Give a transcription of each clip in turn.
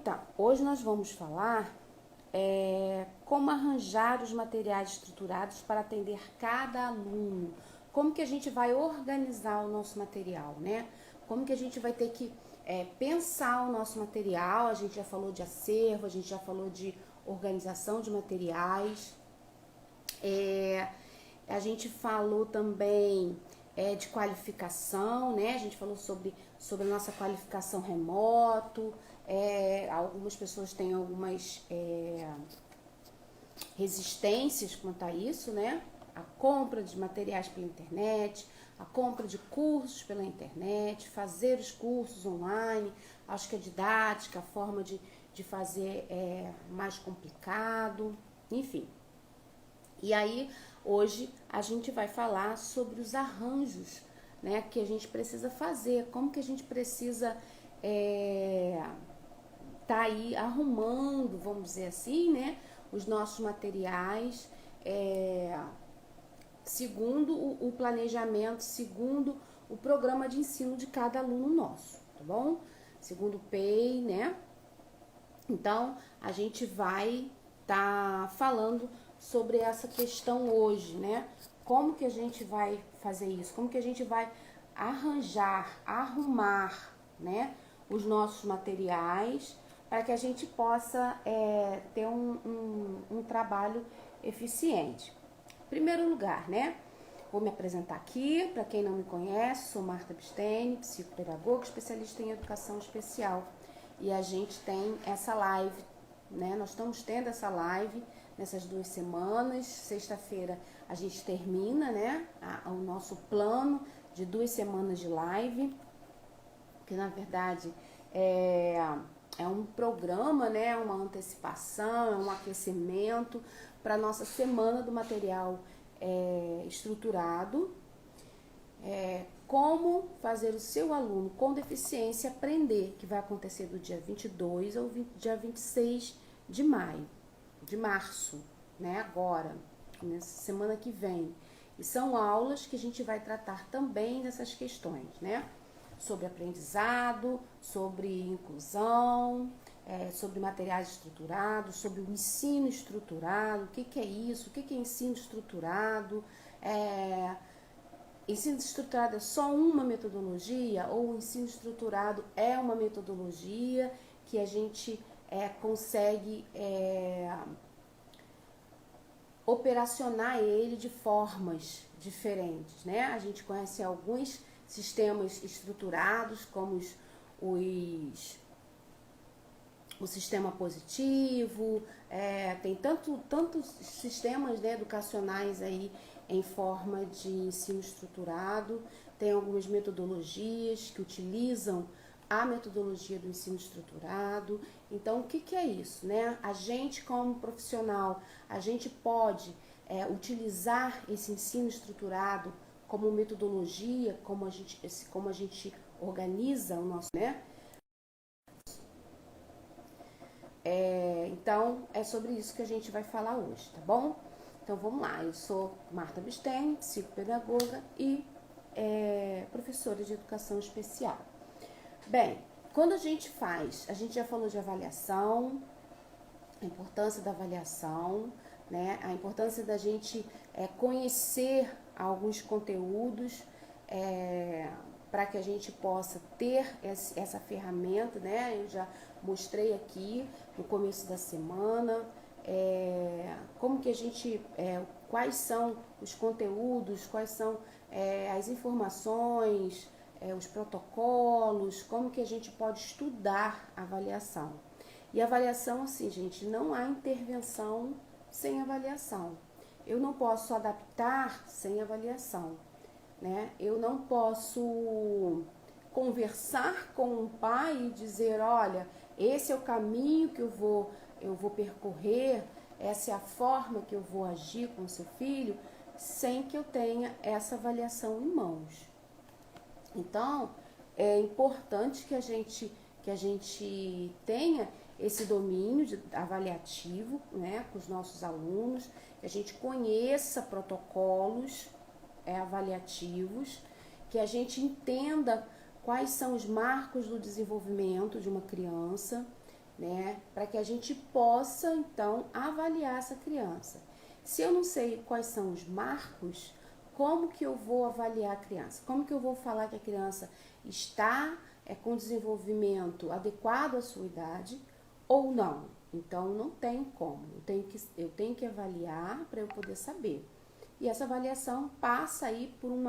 Então, hoje nós vamos falar como arranjar os materiais estruturados para atender cada aluno. Como que a gente vai organizar o nosso material, né? Como que a gente vai ter que pensar o nosso material. A gente já falou de acervo, a gente já falou de organização de materiais. A gente falou também de qualificação, né? A gente falou sobre a nossa qualificação remoto. Algumas pessoas têm algumas resistências quanto a isso, né? A compra de materiais pela internet, a compra de cursos pela internet, fazer os cursos online. Acho que a didática, a forma de fazer é mais complicado, enfim. E aí, hoje, a gente vai falar sobre os arranjos, né, que a gente precisa fazer, como que a gente precisa tá aí arrumando, vamos dizer assim, né, os nossos materiais, segundo o planejamento, segundo o programa de ensino de cada aluno nosso, tá bom? Segundo o PEI, né? Então, a gente vai tá falando sobre essa questão hoje, né? Como que a gente vai fazer isso? Como que a gente vai arranjar, arrumar, né, os nossos materiais para que a gente possa ter um trabalho eficiente. Em primeiro lugar, né, vou me apresentar aqui, para quem não me conhece, sou Marta Bistene, psicopedagoga, especialista em educação especial. E a gente tem essa live, né, nós estamos tendo essa live nessas 2 semanas. Sexta-feira a gente termina, né, o nosso plano de 2 semanas de live, que na verdade é um programa, né, uma antecipação, é um aquecimento para a nossa semana do material estruturado. Como fazer o seu aluno com deficiência aprender, que vai acontecer do dia 22 ao dia 26 de maio, de março, né, agora, nessa semana que vem. E são aulas que a gente vai tratar também dessas questões, né? Sobre aprendizado, sobre inclusão, sobre materiais estruturados, sobre o ensino estruturado, o que é isso, o que é ensino estruturado. Ensino estruturado é só uma metodologia ou o ensino estruturado é uma metodologia que a gente consegue operacionar ele de formas diferentes, né? A gente conhece alguns sistemas estruturados, como o sistema positivo, tem tantos sistemas, né, educacionais aí em forma de ensino estruturado. Tem algumas metodologias que utilizam a metodologia do ensino estruturado. Então, o que é isso, né? A gente, como profissional, a gente pode utilizar esse ensino estruturado como metodologia, como a gente organiza o nosso, né? Então, é sobre isso que a gente vai falar hoje, tá bom? Então, vamos lá. Eu sou Marta Bistene, psicopedagoga e professora de educação especial. Bem, quando a gente já falou de avaliação, a importância da avaliação, né? A importância da gente conhecer alguns conteúdos para que a gente possa ter essa ferramenta, né? Eu já mostrei aqui no começo da semana como que a gente, quais são os conteúdos, quais são as informações, os protocolos, como que a gente pode estudar a avaliação. E avaliação, assim, gente, não há intervenção sem avaliação. Eu não posso adaptar sem avaliação, né? Eu não posso conversar com um pai e dizer, olha, esse é o caminho que eu vou percorrer, essa é a forma que eu vou agir com o seu filho, sem que eu tenha essa avaliação em mãos. Então, é importante que a gente tenha esse domínio avaliativo, né, com os nossos alunos, que a gente conheça protocolos avaliativos, que a gente entenda quais são os marcos do desenvolvimento de uma criança, né? Para que a gente possa, então, avaliar essa criança. Se eu não sei quais são os marcos, como que eu vou avaliar a criança? Como que eu vou falar que a criança está com desenvolvimento adequado à sua idade ou não? Então, não tem como. Eu tenho que avaliar para eu poder saber. E essa avaliação passa aí por um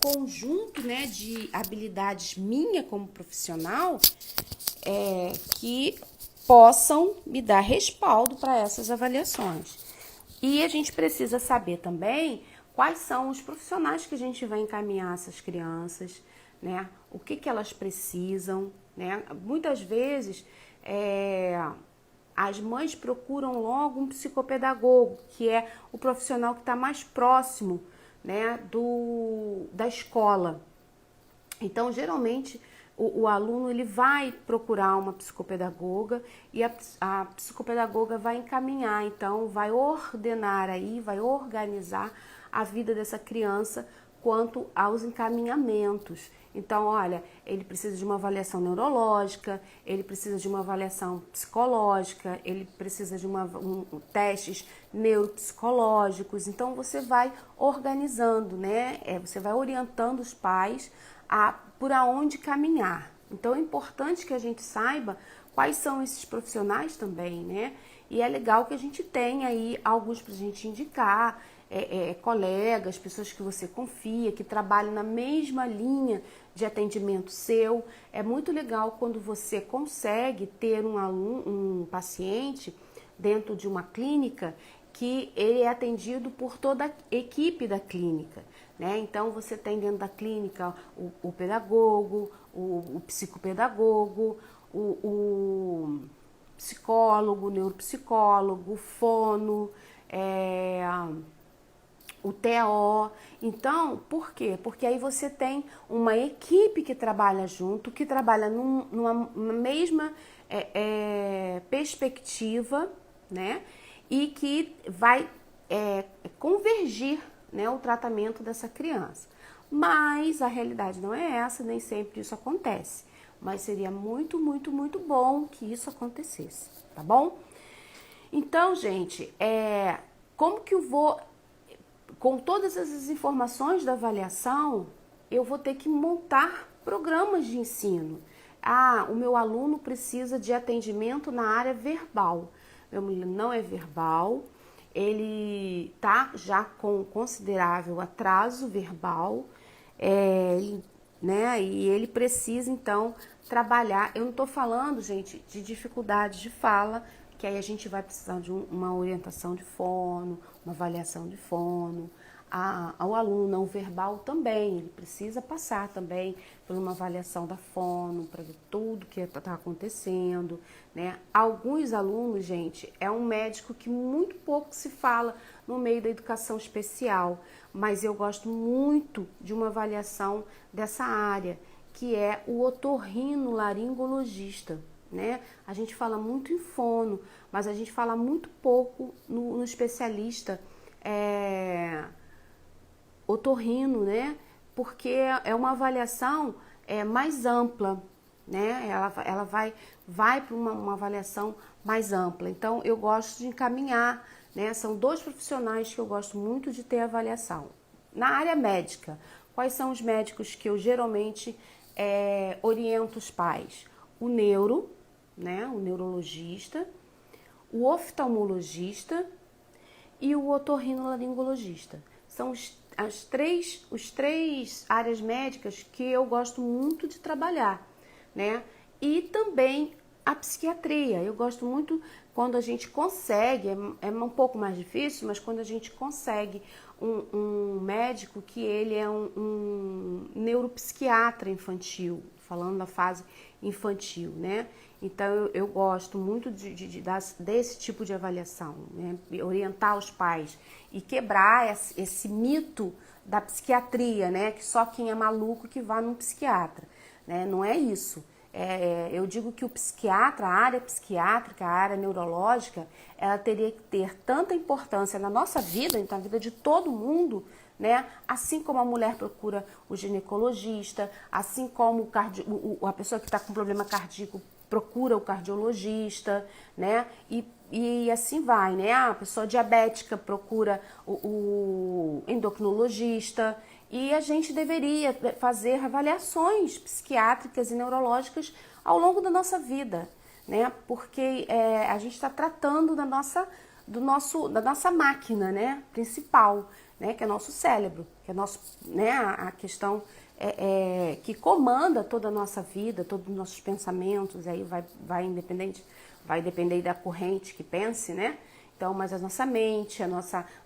conjunto, né, de habilidades minha como profissional que possam me dar respaldo para essas avaliações. E a gente precisa saber também quais são os profissionais que a gente vai encaminhar essas crianças, né? O que elas precisam, né? Muitas vezes as mães procuram logo um psicopedagogo, que é o profissional que está mais próximo, né, da escola. Então, geralmente, o aluno ele vai procurar uma psicopedagoga e a psicopedagoga vai encaminhar, então vai ordenar aí, vai organizar a vida dessa criança quanto aos encaminhamentos. Então, olha, ele precisa de uma avaliação neurológica, ele precisa de uma avaliação psicológica, ele precisa de testes neuropsicológicos. Então, você vai organizando, né? Você vai orientando os pais por aonde caminhar. Então, é importante que a gente saiba quais são esses profissionais também, né? E é legal que a gente tenha aí alguns para a gente indicar, colegas, pessoas que você confia, que trabalham na mesma linha de atendimento seu. É muito legal quando você consegue ter um paciente dentro de uma clínica que ele é atendido por toda a equipe da clínica, né? Então, você tem dentro da clínica o pedagogo, o psicopedagogo, o psicólogo, o neuropsicólogo, o fono, o TO. Então, por quê? Porque aí você tem uma equipe que trabalha junto, que trabalha numa mesma perspectiva, né? E que vai convergir, né, o tratamento dessa criança. Mas a realidade não é essa, nem sempre isso acontece. Mas seria muito, muito, muito bom que isso acontecesse, tá bom? Então, gente, como que eu vou, com todas essas informações da avaliação, eu vou ter que montar programas de ensino. O meu aluno precisa de atendimento na área verbal. Meu menino não é verbal, ele tá já com considerável atraso verbal, né? E ele precisa, então, trabalhar. Eu não tô falando, gente, de dificuldade de fala, que aí a gente vai precisar de uma orientação de fono, uma avaliação de fono. Ao aluno não verbal também, ele precisa passar também por uma avaliação da fono, para ver tudo que está acontecendo, né? Alguns alunos, gente, é um médico que muito pouco se fala no meio da educação especial, mas eu gosto muito de uma avaliação dessa área, que é o otorrinolaringologista, né? A gente fala muito em fono, mas a gente fala muito pouco no especialista otorrino, né? Porque é uma avaliação mais ampla, né? Ela vai para uma avaliação mais ampla. Então, eu gosto de encaminhar, né? São dois profissionais que eu gosto muito de ter avaliação. Na área médica, quais são os médicos que eu geralmente oriento os pais? O neuro, né? O neurologista, o oftalmologista e o otorrinolaringologista. São os três áreas médicas que eu gosto muito de trabalhar, né? E também a psiquiatria. Eu gosto muito quando a gente consegue, é um pouco mais difícil, mas quando a gente consegue um médico que ele é um neuropsiquiatra infantil, falando da fase infantil, né? Então, eu gosto muito desse tipo de avaliação, né? Orientar os pais e quebrar esse mito da psiquiatria, né? Que só quem é maluco que vá num psiquiatra, né? Não é isso. Eu digo que o psiquiatra, a área psiquiátrica, a área neurológica, ela teria que ter tanta importância na nossa vida, então, na vida de todo mundo, né? Assim como a mulher procura o ginecologista, assim como a pessoa que está com problema cardíaco procura o cardiologista, né? E assim vai, né? A pessoa diabética procura o endocrinologista. E a gente deveria fazer avaliações psiquiátricas e neurológicas ao longo da nossa vida, né? Porque a gente está tratando da nossa máquina, né? Principal, né? Que é nosso cérebro, que é né? A questão que comanda toda a nossa vida, todos os nossos pensamentos. Aí vai depender da corrente que pense, né? Então, mas a nossa mente,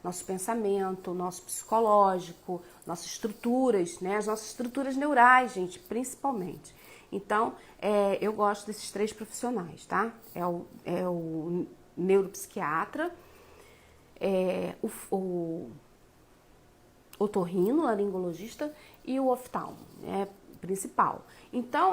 nosso pensamento, nosso psicológico, nossas estruturas, né? As nossas estruturas neurais, gente, principalmente. Então, eu gosto desses 3 profissionais, tá? É o neuropsiquiatra, o otorrino-laringologista e o oftalmo, principal. Então,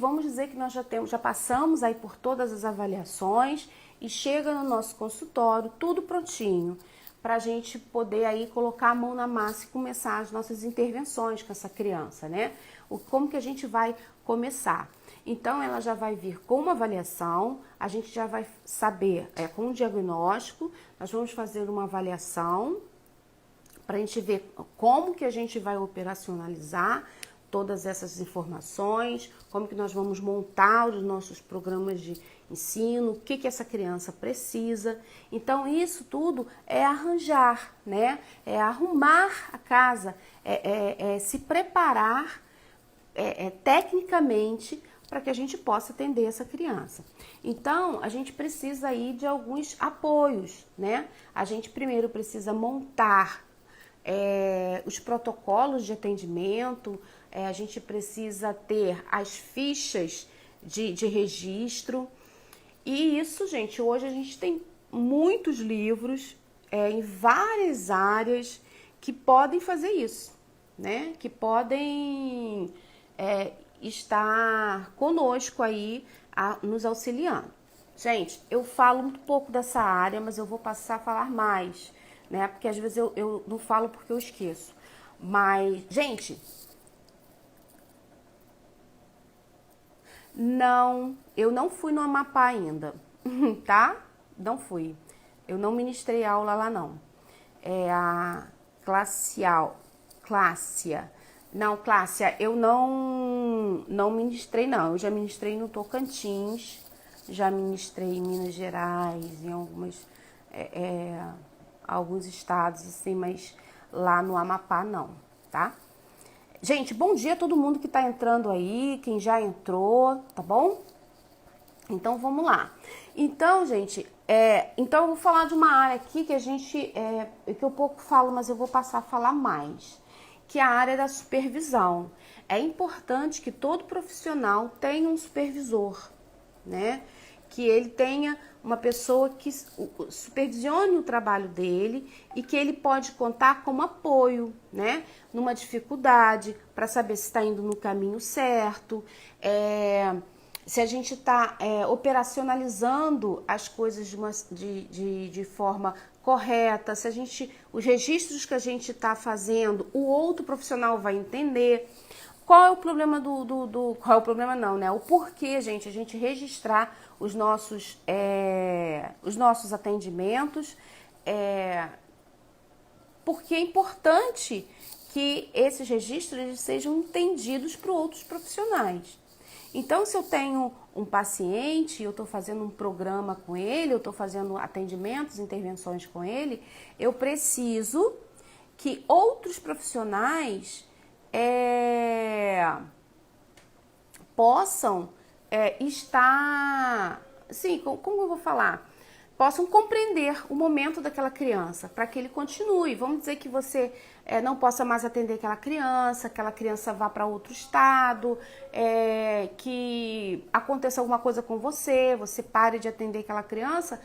vamos dizer que nós já passamos aí por todas as avaliações e chega no nosso consultório tudo prontinho para a gente poder aí colocar a mão na massa e começar as nossas intervenções com essa criança, né? Como que a gente vai começar? Então, ela já vai vir com uma avaliação, a gente já vai saber, com um diagnóstico, nós vamos fazer uma avaliação para a gente ver como que a gente vai operacionalizar todas essas informações, como que nós vamos montar os nossos programas de ensino, o que essa criança precisa. Então, isso tudo é arranjar, né? É arrumar a casa, se preparar tecnicamente para que a gente possa atender essa criança. Então, a gente precisa aí de alguns apoios, né? A gente primeiro precisa montar os protocolos de atendimento, a gente precisa ter as fichas de registro. E isso, gente, hoje a gente tem muitos livros em várias áreas que podem fazer isso, né? Que podem estar conosco aí, nos auxiliando. Gente, eu falo um pouco dessa área, mas eu vou passar a falar mais, né? Porque às vezes eu não falo porque eu esqueço. Mas, gente, eu não fui no Amapá ainda, tá? Não fui. Eu não ministrei aula lá, não. É a Clácia. Não, Clácia, eu não ministrei, não. Eu já ministrei no Tocantins, já ministrei em Minas Gerais, em alguns estados, assim, mas lá no Amapá, não, tá? Gente, bom dia a todo mundo que tá entrando aí, quem já entrou, tá bom? Então, vamos lá. Então, gente, então eu vou falar de uma área aqui que que eu pouco falo, mas eu vou passar a falar mais, que é a área da supervisão. É importante que todo profissional tenha um supervisor, né? Que ele tenha uma pessoa que supervisione o trabalho dele e que ele pode contar como apoio, né? Numa dificuldade, para saber se está indo no caminho certo, se a gente está operacionalizando as coisas de forma correta, se os registros que a gente está fazendo, o outro profissional vai entender. Qual é o problema qual é o problema não, né? O porquê, gente, a gente registrar os nossos atendimentos, porque é importante que esses registros eles sejam entendidos por outros profissionais. Então, se eu tenho um paciente, eu estou fazendo um programa com ele, eu estou fazendo atendimentos, intervenções com ele, eu preciso que outros profissionais possam estar, assim, como eu vou falar? Possam compreender o momento daquela criança, para que ele continue. Vamos dizer que você não possa mais atender aquela criança vá para outro estado, que aconteça alguma coisa com você pare de atender aquela criança.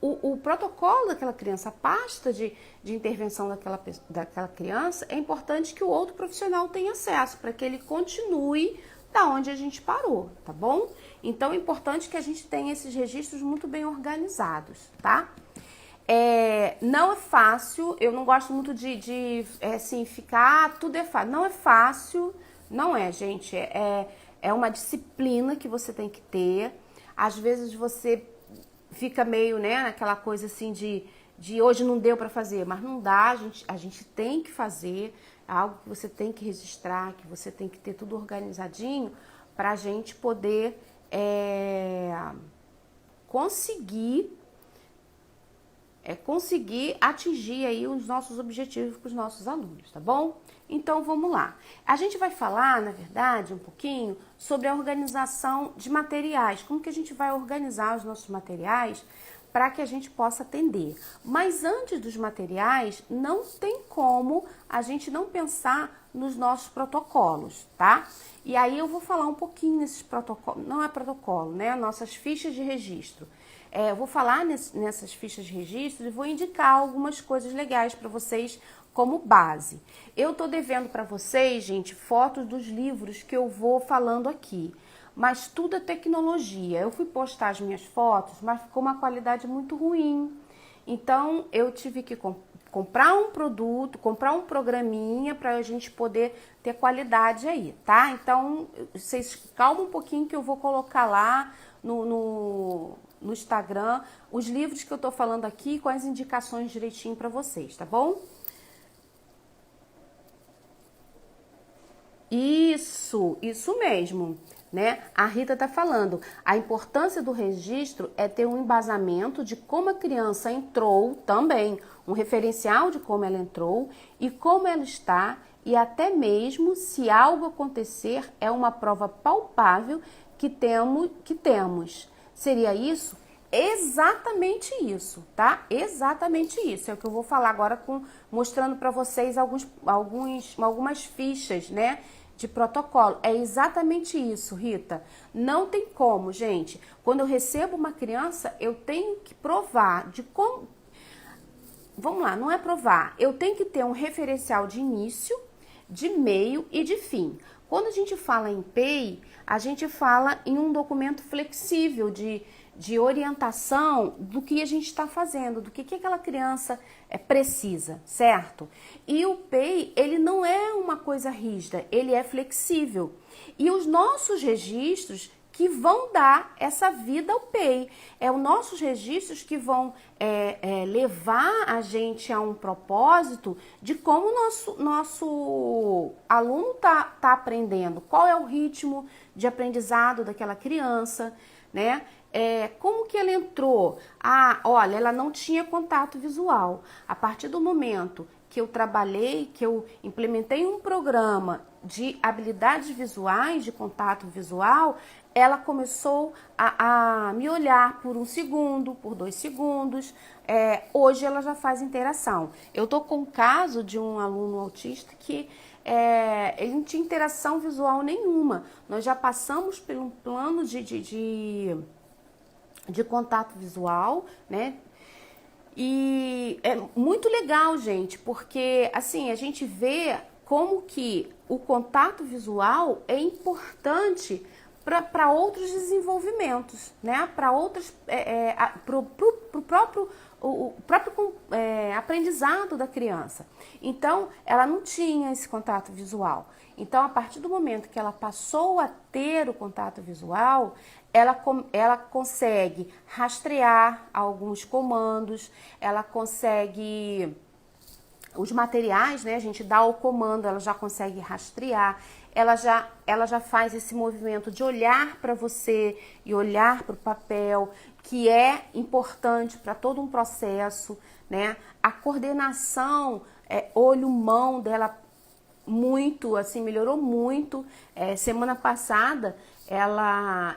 O protocolo daquela criança, a pasta de intervenção daquela criança, é importante que o outro profissional tenha acesso, para que ele continue da onde a gente parou, tá bom? Então, é importante que a gente tenha esses registros muito bem organizados, tá? Não é fácil, eu não gosto muito assim, ficar, tudo é fácil. Não é fácil, não é, gente. É uma disciplina que você tem que ter. Às vezes você fica meio, né, naquela coisa assim de hoje não deu para fazer, mas não dá, a gente tem que fazer, é algo que você tem que registrar, que você tem que ter tudo organizadinho para a gente poder conseguir atingir aí os nossos objetivos com os nossos alunos, tá bom? Então vamos lá. A gente vai falar, na verdade, um pouquinho sobre a organização de materiais, como que a gente vai organizar os nossos materiais para que a gente possa atender. Mas antes dos materiais, não tem como a gente não pensar nos nossos protocolos, tá? E aí eu vou falar um pouquinho nesses protocolos, não é protocolo, né? Nossas fichas de registro. Eu vou falar nessas fichas de registro e vou indicar algumas coisas legais para vocês como base. Eu tô devendo para vocês, gente, fotos dos livros que eu vou falando aqui. Mas tudo é tecnologia. Eu fui postar as minhas fotos, mas ficou uma qualidade muito ruim. Então, eu tive que comprar um produto, comprar um programinha para a gente poder ter qualidade aí, tá? Então, vocês calmam um pouquinho que eu vou colocar lá no Instagram os livros que eu tô falando aqui com as indicações direitinho para vocês, tá bom? Isso mesmo, né? A Rita tá falando. A importância do registro é ter um embasamento de como a criança entrou também, um referencial de como ela entrou e como ela está, e até mesmo se algo acontecer, é uma prova palpável que temos. Seria isso? Exatamente isso, tá? Exatamente isso. É o que eu vou falar agora mostrando para vocês algumas fichas, né, de protocolo. É exatamente isso, Rita. Não tem como, gente. Quando eu recebo uma criança, eu tenho que provar de como... Vamos lá, não é provar. Eu tenho que ter um referencial de início, de meio e de fim. Quando a gente fala em PEI, a gente fala em um documento flexível de orientação do que a gente está fazendo, do que aquela criança precisa, certo? E o PEI, ele não é uma coisa rígida, ele é flexível. E os nossos registros que vão dar essa vida ao PEI. Os nossos registros que vão levar a gente a um propósito de como o nosso aluno tá aprendendo, qual é o ritmo de aprendizado daquela criança, né? Como que ela entrou? Olha, ela não tinha contato visual. A partir do momento que eu trabalhei, que eu implementei um programa de habilidades visuais, de contato visual, ela começou a me olhar por 1 segundo, por 2 segundos. Hoje ela já faz interação. Eu tô com um caso de um aluno autista que ele não tinha interação visual nenhuma. Nós já passamos por um plano de contato visual, né? E é muito legal, gente, porque assim, a gente vê como que o contato visual é importante para outros desenvolvimentos, né? Para outras, o próprio aprendizado da criança. Então, ela não tinha esse contato visual. Então, a partir do momento que ela passou a ter o contato visual, ela consegue rastrear alguns comandos, ela consegue... Os materiais, né? A gente dá o comando, ela já consegue rastrear, ela já faz esse movimento de olhar para você e olhar para o papel, que é importante para todo um processo, né? A coordenação, olho-mão dela muito, assim, melhorou muito. Semana passada,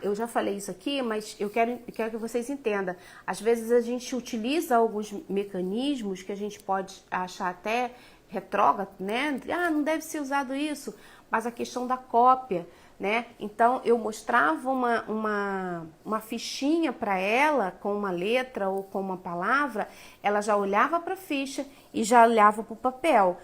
eu já falei isso aqui, mas eu quero que vocês entendam. Às vezes a gente utiliza alguns mecanismos que a gente pode achar até retrógrado, né? Não deve ser usado isso, mas a questão da cópia, né? Então eu mostrava uma fichinha para ela com uma letra ou com uma palavra, ela já olhava para a ficha e já olhava para o papel,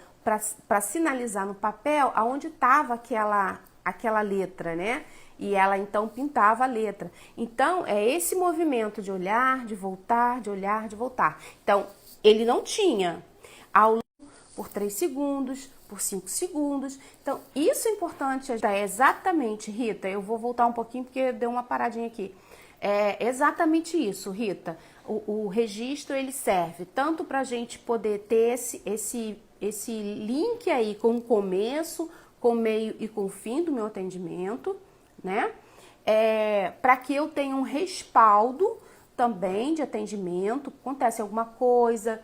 para sinalizar no papel aonde estava aquela letra, né? E ela então pintava a letra. Então, é esse movimento de olhar, de voltar, de olhar, de voltar. Então, ele não tinha ao por 3 segundos, por 5 segundos. Então, isso é importante. É exatamente, Rita, eu vou voltar um pouquinho porque deu uma paradinha aqui. É exatamente isso, Rita. O registro, ele serve tanto para a gente poder ter esse link aí com o começo, com o meio e com o fim do meu atendimento, né? Para que eu tenha um respaldo também de atendimento, acontece alguma coisa,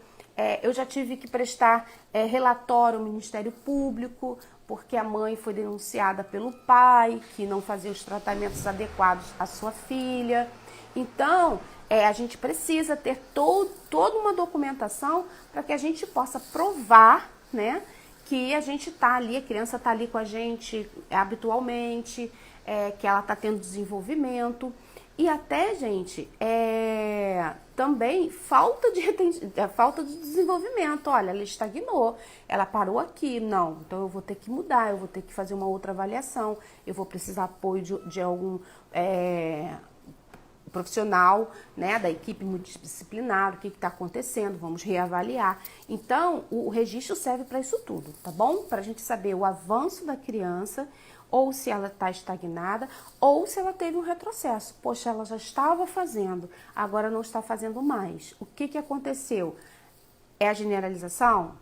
eu já tive que prestar relatório ao Ministério Público, porque a mãe foi denunciada pelo pai, que não fazia os tratamentos adequados à sua filha. Então, a gente precisa ter toda uma documentação para que a gente possa provar, né, que a gente está ali, a criança está ali com a gente habitualmente, que ela está tendo desenvolvimento. E até, gente, também falta de desenvolvimento. Olha, ela estagnou, ela parou aqui. Não, então eu vou ter que mudar, eu vou ter que fazer uma outra avaliação, eu vou precisar apoio de algum profissional, né, da equipe multidisciplinar, o que está acontecendo, vamos reavaliar. Então, o registro serve para isso tudo, tá bom? Para a gente saber o avanço da criança, ou se ela está estagnada, ou se ela teve um retrocesso. Poxa, ela já estava fazendo, agora não está fazendo mais. O que aconteceu? É a generalização?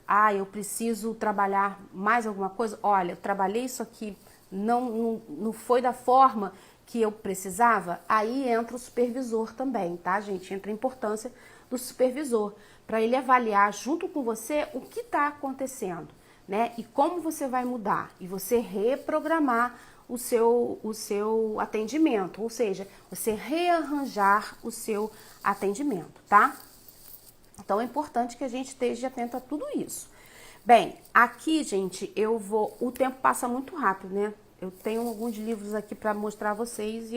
Ah, eu preciso trabalhar mais alguma coisa? Olha, eu trabalhei isso aqui, não foi da forma que eu precisava. Aí entra o supervisor também, tá, gente? Entra a importância do supervisor, para ele avaliar junto com você o que está acontecendo, né? E como você vai mudar, e você reprogramar o seu atendimento, ou seja, você rearranjar o seu atendimento, tá? Então é importante que a gente esteja atento a tudo isso. Bem, aqui, gente, o tempo passa muito rápido, né? Eu tenho alguns livros aqui para mostrar a vocês e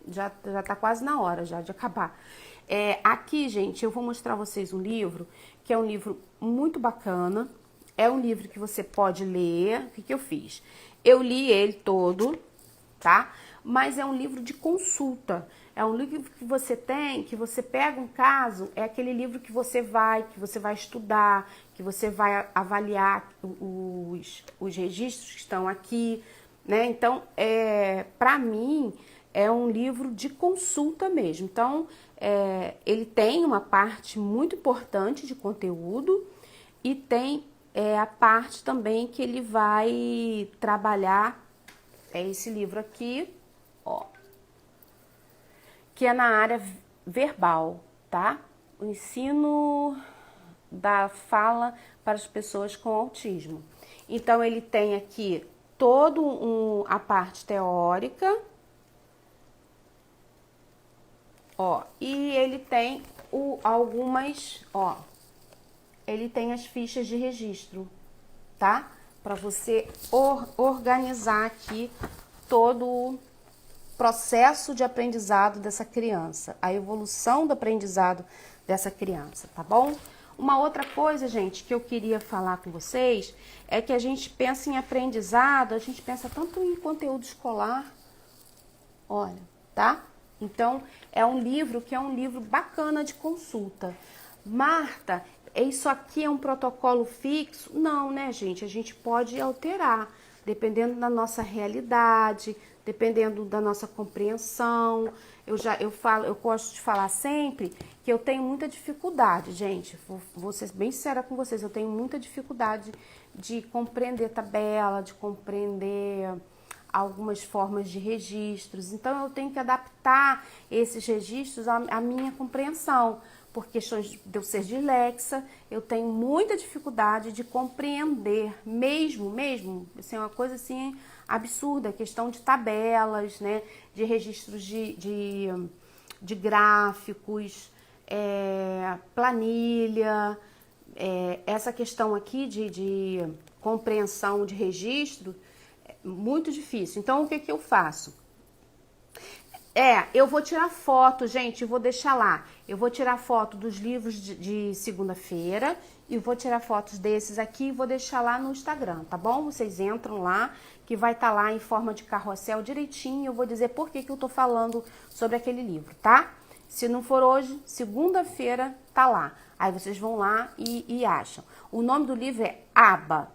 já tá quase na hora já de acabar. Aqui, gente, eu vou mostrar a vocês um livro, que é um livro muito bacana. É um livro que você pode ler. O que eu fiz? Eu li ele todo, tá? Mas é um livro de consulta. É um livro que você pega um caso, é aquele livro que você vai estudar, que você vai avaliar os registros que estão aqui, né? Então, para mim, é um livro de consulta mesmo. Então, ele tem uma parte muito importante de conteúdo e tem a parte também que ele vai trabalhar, esse livro aqui, ó, que é na área verbal, tá? O ensino da fala para as pessoas com autismo. Então, ele tem aqui a parte teórica, ó, e ele tem ele tem as fichas de registro, tá? Para você organizar aqui todo o processo de aprendizado dessa criança, a evolução do aprendizado dessa criança, tá bom? Uma outra coisa, gente, que eu queria falar com vocês é que a gente pensa em aprendizado, a gente pensa tanto em conteúdo escolar, olha, tá? Então, é um livro bacana de consulta. Marta, isso aqui é um protocolo fixo? Não, né, gente? A gente pode alterar, dependendo da nossa realidade, dependendo da nossa compreensão. Eu gosto de falar sempre que eu tenho muita dificuldade, gente. Vou ser bem sincera com vocês, eu tenho muita dificuldade de compreender tabela, de compreender algumas formas de registros. Então, eu tenho que adaptar esses registros à minha compreensão. Por questões de eu ser dislexa, eu tenho muita dificuldade de compreender, mesmo, assim, é uma coisa assim absurda, questão de tabelas, né, de registros de gráficos, planilha, essa questão aqui de compreensão de registro, é muito difícil. Então, o que eu faço? Eu vou tirar foto, gente, eu vou deixar lá. Eu vou tirar foto dos livros de segunda-feira e vou tirar fotos desses aqui e vou deixar lá no Instagram, tá bom? Vocês entram lá, que vai estar lá em forma de carrossel direitinho. Eu vou dizer por que eu tô falando sobre aquele livro, tá? Se não for hoje, segunda-feira tá lá. Aí vocês vão lá e acham. O nome do livro é ABA, :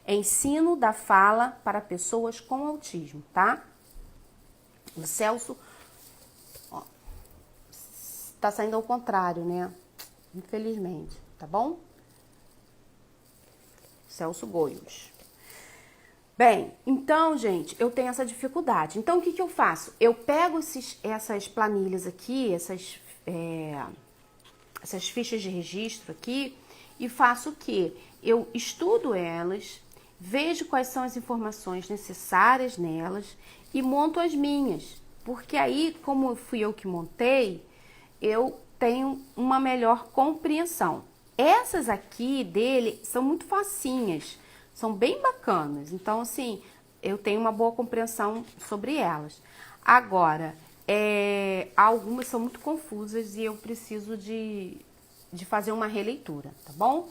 Ensino da Fala para Pessoas com Autismo, tá? O Celso, ó, tá saindo ao contrário, né? Infelizmente, tá bom? Celso Goios. Bem, então, gente, eu tenho essa dificuldade. Então, o que eu faço? Eu pego essas planilhas aqui, essas fichas de registro aqui, e faço o quê? Eu estudo elas, vejo quais são as informações necessárias nelas e monto as minhas. Porque aí, como fui eu que montei, eu tenho uma melhor compreensão. Essas aqui dele são muito facinhas, são bem bacanas. Então, assim, eu tenho uma boa compreensão sobre elas. Agora, algumas são muito confusas e eu preciso de fazer uma releitura, tá bom?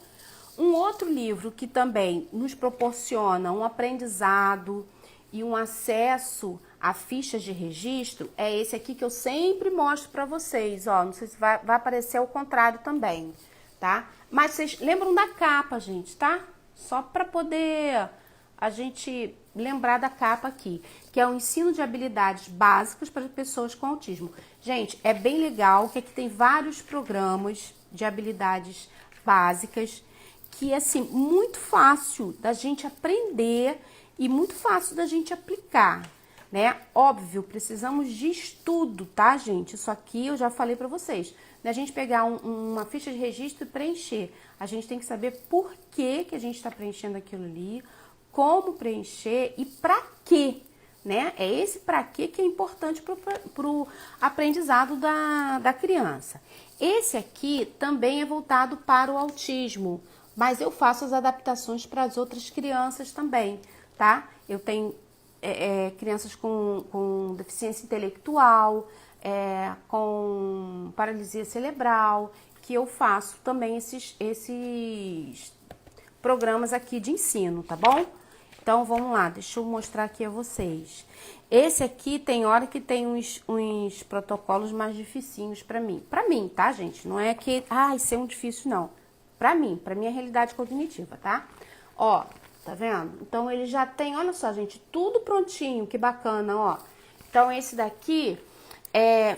Um outro livro que também nos proporciona um aprendizado e um acesso a fichas de registro é esse aqui que eu sempre mostro para vocês, ó. Não sei se vai aparecer ao contrário também, tá? Mas vocês lembram da capa, gente, tá? Só para poder a gente lembrar da capa aqui, que é o ensino de habilidades básicas para pessoas com autismo. Gente, é bem legal que aqui tem vários programas de habilidades básicas que é, assim, muito fácil da gente aprender e muito fácil da gente aplicar, né? Óbvio, precisamos de estudo, tá, gente? Isso aqui eu já falei para vocês. Não é a gente pegar uma ficha de registro e preencher. A gente tem que saber por que a gente está preenchendo aquilo ali, como preencher e para quê, né? É esse para quê que é importante pro aprendizado da criança. Esse aqui também é voltado para o autismo, mas eu faço as adaptações para as outras crianças também, tá? Eu tenho crianças com deficiência intelectual, com paralisia cerebral, que eu faço também esses programas aqui de ensino, tá bom? Então, vamos lá, deixa eu mostrar aqui a vocês. Esse aqui tem hora que tem uns protocolos mais dificinhos pra mim. Pra mim, tá, gente? Não é que, isso é um difícil, não. Pra mim, pra minha realidade cognitiva, tá? Ó, tá vendo? Então, ele já tem, olha só, gente, tudo prontinho, que bacana, ó. Então, esse daqui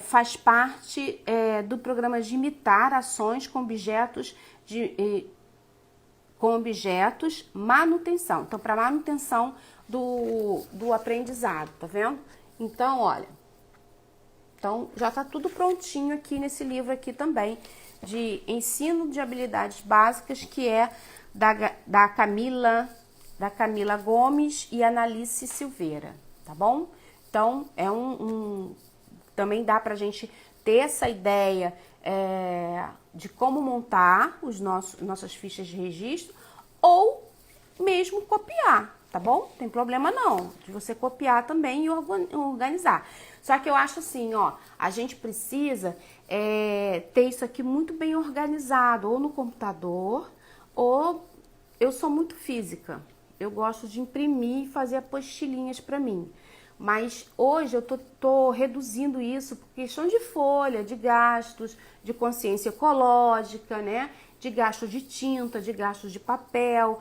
faz parte do programa de imitar ações com objetos manutenção. Então, para manutenção do aprendizado, tá vendo? Então, olha. Então, já tá tudo prontinho aqui nesse livro aqui também, de ensino de habilidades básicas, que é da Camila Gomes e Analice Silveira, tá bom? Então, também dá pra gente ter essa ideia de como montar nossas fichas de registro ou mesmo copiar, tá bom? Não tem problema não, de você copiar também e organizar. Só que eu acho assim, ó, a gente precisa ter isso aqui muito bem organizado, ou no computador, ou eu sou muito física. Eu gosto de imprimir e fazer apostilinhas pra mim. Mas hoje eu tô reduzindo isso por questão de folha, de gastos, de consciência ecológica, né? De gasto de tinta, de gasto de papel,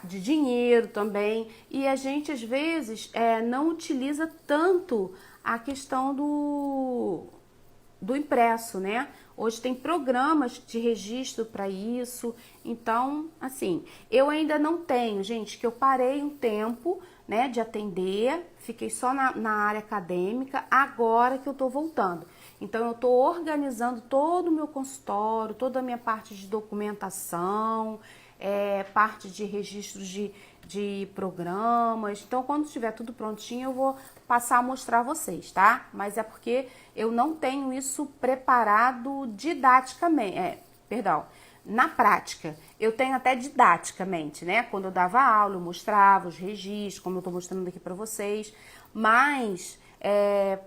de dinheiro também. E a gente, às vezes, não utiliza tanto a questão do impresso, né? Hoje tem programas de registro para isso. Então, assim, eu ainda não tenho, gente, que eu parei um tempo, né, de atender, fiquei só na área acadêmica, agora que eu tô voltando. Então, eu tô organizando todo o meu consultório, toda a minha parte de documentação, parte de registros de programas. Então, quando estiver tudo prontinho, eu vou passar a mostrar a vocês, tá? Mas é porque eu não tenho isso preparado didaticamente, na prática. Eu tenho até didaticamente, né? Quando eu dava aula, eu mostrava os registros, como eu tô mostrando aqui pra vocês. Mas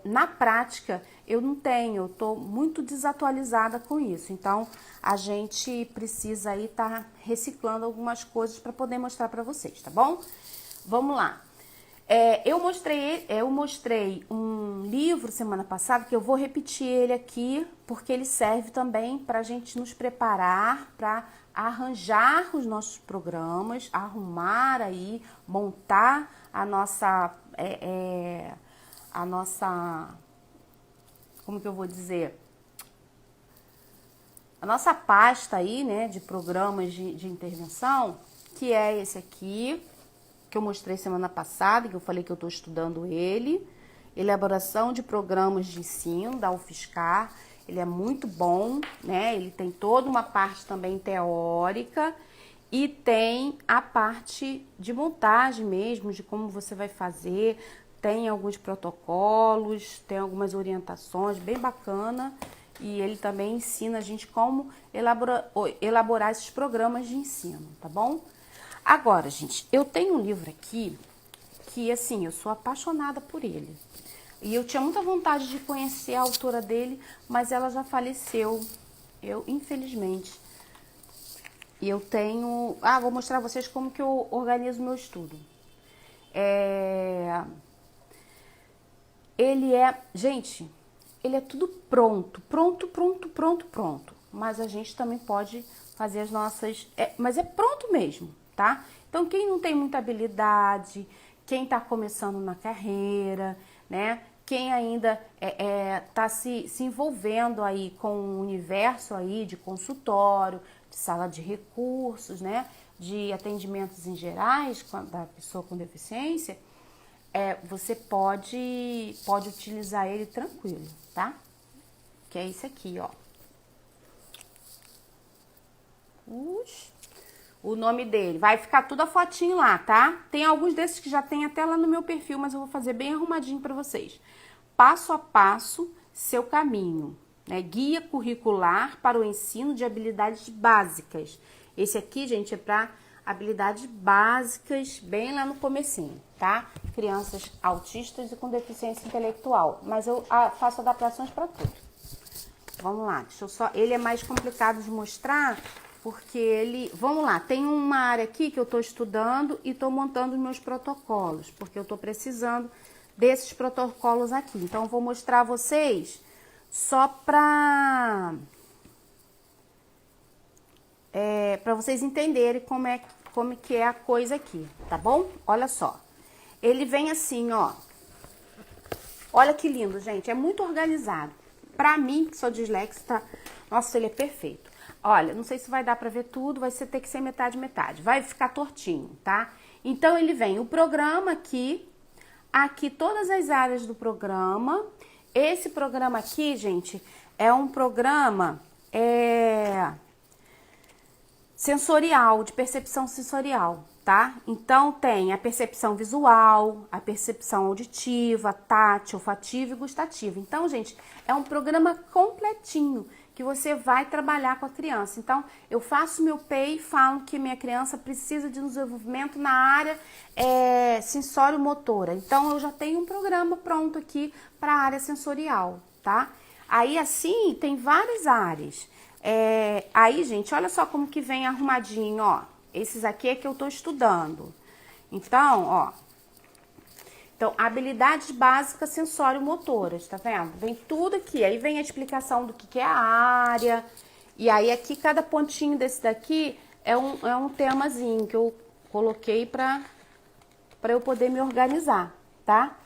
na prática eu não tenho, eu estou muito desatualizada com isso. Então a gente precisa aí estar reciclando algumas coisas para poder mostrar para vocês, tá bom? Vamos lá. Eu mostrei um livro semana passada, que eu vou repetir ele aqui, porque ele serve também para a gente nos preparar para arranjar os nossos programas, arrumar aí, montar a nossa, como que eu vou dizer? A nossa pasta aí, né, de programas de intervenção, que é esse aqui, que eu mostrei semana passada, que eu falei que eu estou estudando ele, elaboração de programas de ensino da UFSCar. Ele é muito bom, né? Ele tem toda uma parte também teórica e tem a parte de montagem mesmo, de como você vai fazer. Tem alguns protocolos, tem algumas orientações, bem bacana. E ele também ensina a gente como elaborar esses programas de ensino, tá bom? Agora, gente, eu tenho um livro aqui que, assim, eu sou apaixonada por ele. E eu tinha muita vontade de conhecer a autora dele, mas ela já faleceu, infelizmente. E eu tenho... vou mostrar a vocês como que eu organizo meu estudo. Gente, ele é tudo pronto. Mas a gente também pode fazer as nossas... mas é pronto mesmo, tá? Então, quem não tem muita habilidade, quem tá começando na carreira, né? Quem ainda tá se envolvendo aí com o universo aí de consultório, de sala de recursos, né? De atendimentos em gerais da pessoa com deficiência, você pode utilizar ele tranquilo, tá? Que é esse aqui, ó. O nome dele. Vai ficar tudo a fotinho lá, tá? Tem alguns desses que já tem até lá no meu perfil, mas eu vou fazer bem arrumadinho pra vocês. Passo a passo, seu caminho, né? Guia curricular para o ensino de habilidades básicas. Esse aqui, gente, é para habilidades básicas, bem lá no comecinho, tá? Crianças autistas e com deficiência intelectual. Mas eu faço adaptações para tudo. Vamos lá, deixa eu só... Ele é mais complicado de mostrar... Porque ele... Vamos lá, tem uma área aqui que eu estou estudando e estou montando os meus protocolos, porque eu estou precisando desses protocolos aqui. Então, eu vou mostrar a vocês só para vocês entenderem como que é a coisa aqui, tá bom? Olha só. Ele vem assim, ó. Olha que lindo, gente. É muito organizado. Pra mim, que sou disléxica, nossa, ele é perfeito. Olha, não sei se vai dar pra ver tudo, vai ter que ser metade, metade. Vai ficar tortinho, tá? Então, ele vem o programa aqui todas as áreas do programa. Esse programa aqui, gente, é um programa sensorial, de percepção sensorial, tá? Então, tem a percepção visual, a percepção auditiva, tátil, olfativa e gustativa. Então, gente, é um programa completinho que você vai trabalhar com a criança. Então, eu faço meu PEI e falo que minha criança precisa de desenvolvimento na área sensório-motora. Então, eu já tenho um programa pronto aqui para a área sensorial, tá? Aí, assim, tem várias áreas. Aí, gente, olha só como que vem arrumadinho, ó. Esses aqui é que eu tô estudando. Então, ó. Então, habilidades básicas sensório-motoras, tá vendo? Vem tudo aqui. Aí vem a explicação do que é a área. E aí, aqui, cada pontinho desse daqui é um temazinho que eu coloquei pra eu poder me organizar, tá?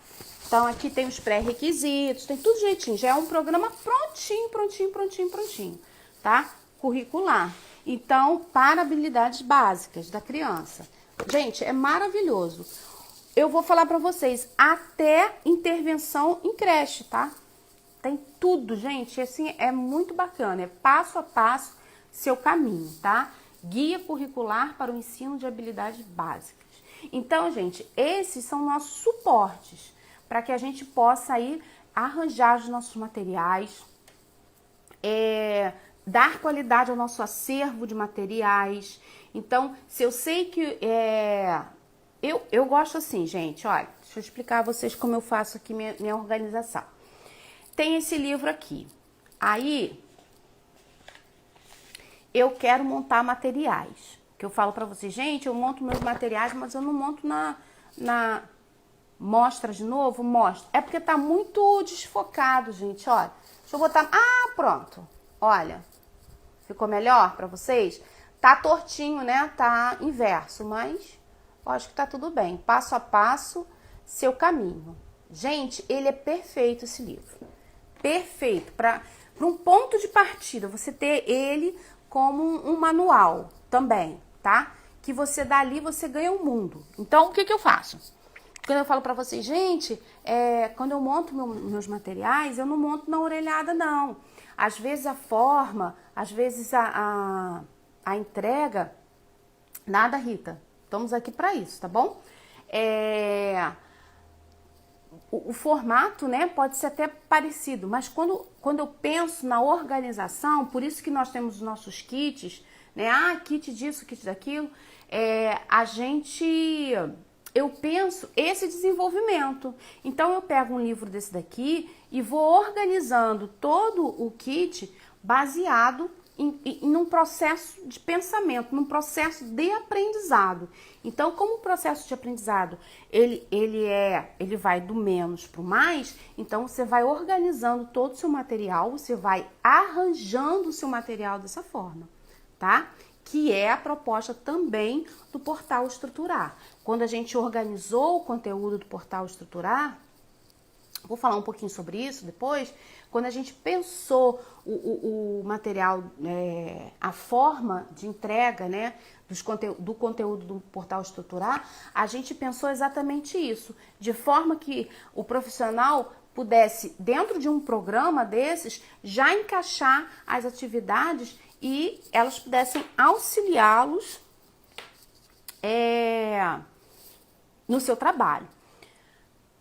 Então, aqui tem os pré-requisitos, tem tudo jeitinho. Já é um programa prontinho, tá? Curricular. Então, para habilidades básicas da criança. Gente, é maravilhoso. Eu vou falar pra vocês, até intervenção em creche, tá? Tem tudo, gente, assim, é muito bacana. É passo a passo seu caminho, tá? Guia curricular para o ensino de habilidades básicas. Então, gente, esses são nossos suportes para que a gente possa aí arranjar os nossos materiais, dar qualidade ao nosso acervo de materiais. Então, se eu sei que eu gosto assim, gente, olha, deixa Deixa eu explicar a vocês como eu faço aqui minha organização. Tem esse livro aqui. Aí, eu quero montar materiais. Que eu falo pra vocês, gente, eu monto meus materiais, mas eu não monto na... Mostra de novo? Mostra. É porque tá muito desfocado, gente, olha. Deixa eu botar... Ah, pronto. Olha. Ficou melhor pra vocês? Tá tortinho, né? Tá inverso, mas eu acho que tá tudo bem. Passo a passo, seu caminho. Gente, ele é perfeito, esse livro. Perfeito. Para um ponto de partida, você ter ele como um manual também, tá? Que você dali, você ganha o mundo. Então, o que eu faço? Quando eu falo pra vocês, gente, quando eu monto meus materiais, eu não monto na orelhada, não. Às vezes a forma, às vezes a entrega, nada, Rita. Estamos aqui pra isso, tá bom? O formato, né, pode ser até parecido, mas quando eu penso na organização, por isso que nós temos os nossos kits, né? Ah, kit disso, kit daquilo, eu penso esse desenvolvimento. Então, eu pego um livro desse daqui e vou organizando todo o kit baseado em um processo de pensamento, num processo de aprendizado. Então, como o processo de aprendizado, ele vai do menos para o mais, então você vai organizando todo o seu material, você vai arranjando o seu material dessa forma, tá? Que é a proposta também do Portal Estruturar. Quando a gente organizou o conteúdo do Portal Estruturar, vou falar um pouquinho sobre isso depois, quando a gente pensou o material, a forma de entrega, né, do conteúdo do Portal Estruturar, a gente pensou exatamente isso, de forma que o profissional pudesse, dentro de um programa desses, já encaixar as atividades e elas pudessem auxiliá-los no seu trabalho.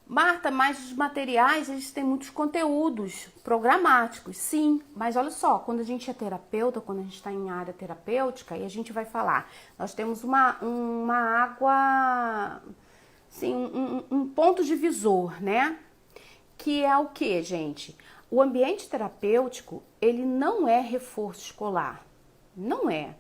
Marta, mas os materiais, eles têm muitos conteúdos programáticos, sim, mas olha só, quando a gente é terapeuta, quando a gente está em área terapêutica, e a gente vai falar, nós temos uma água, assim, um ponto divisor, né? Que é o que, gente? O ambiente terapêutico, ele não é reforço escolar, não é.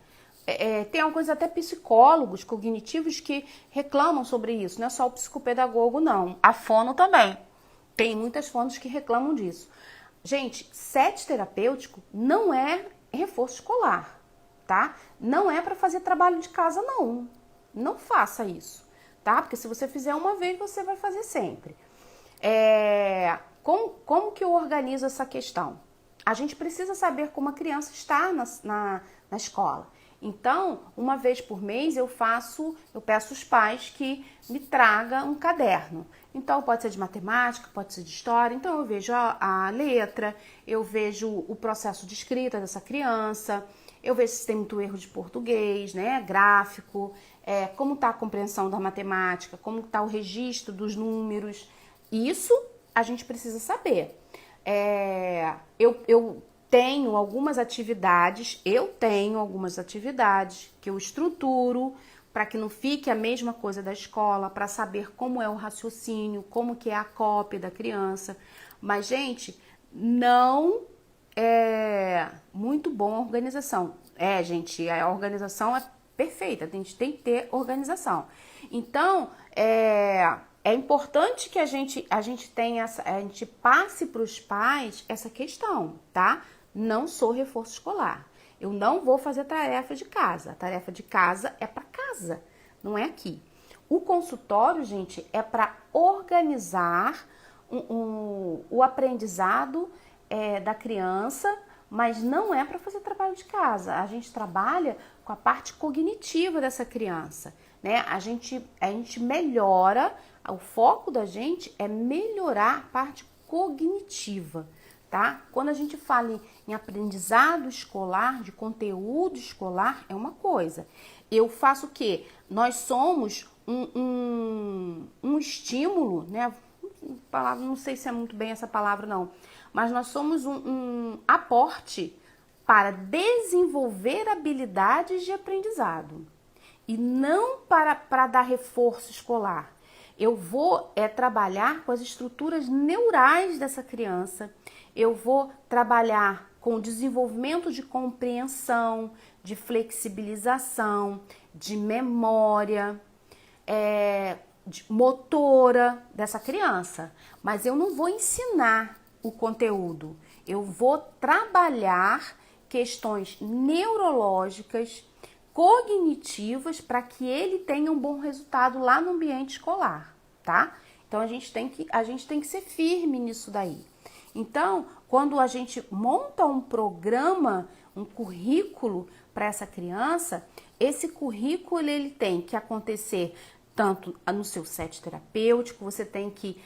Tem alguns até psicólogos cognitivos que reclamam sobre isso, não é só o psicopedagogo, não. A fono também. Tem muitas fonos que reclamam disso. Gente, SET terapêutico não é reforço escolar, tá? Não é para fazer trabalho de casa, não. Não faça isso, tá? Porque se você fizer uma vez, você vai fazer sempre. Como que eu organizo essa questão? A gente precisa saber como a criança está na escola. Então, uma vez por mês eu peço aos pais que me tragam um caderno. Então, pode ser de matemática, pode ser de história. Então, eu vejo a letra, eu vejo o processo de escrita dessa criança, eu vejo se tem muito erro de português, né, gráfico, como está a compreensão da matemática, como está o registro dos números. Isso a gente precisa saber. Eu tenho algumas atividades que eu estruturo para que não fique a mesma coisa da escola, para saber como é o raciocínio, como que é a cópia da criança. Mas, gente, não é muito bom a organização. Gente, a organização é perfeita, a gente tem que ter organização. Então, é importante que a gente tenha a gente passe para os pais essa questão, tá? Não sou reforço escolar. Eu não vou fazer tarefa de casa. A tarefa de casa é para casa, não é aqui. O consultório, gente, é para organizar o aprendizado da criança, mas não é para fazer trabalho de casa. A gente trabalha com a parte cognitiva dessa criança, né? A gente melhora, o foco da gente é melhorar a parte cognitiva, tá? Quando a gente fala em aprendizado escolar, de conteúdo escolar, é uma coisa. Eu faço o quê? Nós somos um estímulo, né? Não sei se é muito bem essa palavra, não. Mas nós somos um aporte para desenvolver habilidades de aprendizado. E não para dar reforço escolar. Eu vou trabalhar com as estruturas neurais dessa criança, eu vou trabalhar com o desenvolvimento de compreensão, de flexibilização, de memória, de motora dessa criança. Mas eu não vou ensinar o conteúdo, eu vou trabalhar questões neurológicas, cognitivas, para que ele tenha um bom resultado lá no ambiente escolar, tá? Então a gente tem que ser firme nisso daí. Então, quando a gente monta um programa, um currículo para essa criança, esse currículo ele tem que acontecer tanto no seu set terapêutico, você tem que